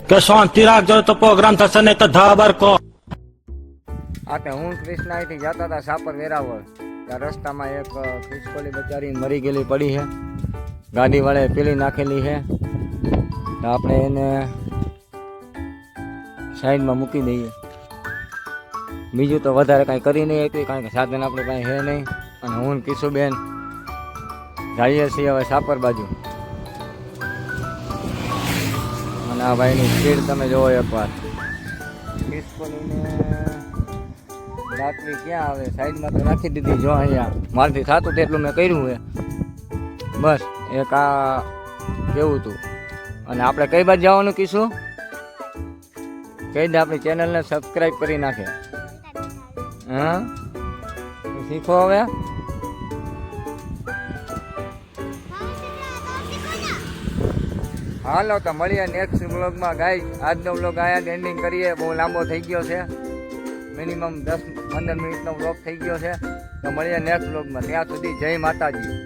કે શાંતિ રાખજો તો પ્રોગ્રામ થશે નહીં તો ધાબર કો. આતે હું કૃષ્ણ અહીંથી જતા હતા સાપર વેરાવળ, ત્યાં રસ્તામાં એક ખિસકોલી બચારી મરી ગયેલી પડી છે, ગાડી વાળે પેલી નાખેલી છે, તો આપણે એને સાઈડમાં મૂકી દઈએ. બીજું તો વધારે કાંઈ કરી નહીં હતી, કારણ કે સાધન આપણે કાંઈ છે નહીં. અને હું ને કિશુબેન જઈએ છીએ હવે સાપર બાજુ. અને આ ભાઈની સ્પીડ તમે જોવો એકવાર. ખિસકોલીને રાત્રિ ક્યાં આવે, સાઈડમાં તો રાખી દીધી. જો અહીંયા મારથી થતું તેટલું મેં કર્યું છે, બસ એક આ કેવું હતું. અને આપણે કઈ બાજુ જવાનું કીશું, કહી દે આપણી ચેનલને સબસ્ક્રાઈબ કરી નાખે. હા શીખો હવે. હાલો તો મળીએ નેક્સ્ટ વ્લોગમાં. ગાઈસ આજનો વ્લોગ આયા એન્ડિંગ કરીએ, બહુ લાંબો થઈ ગયો છે, મિનિમમ 10-15 મિનિટનો વ્લોગ થઈ ગયો છે. તો મળીએ નેક્સ્ટ વ્લોગમાં. ત્યાં સુધી જય માતાજી.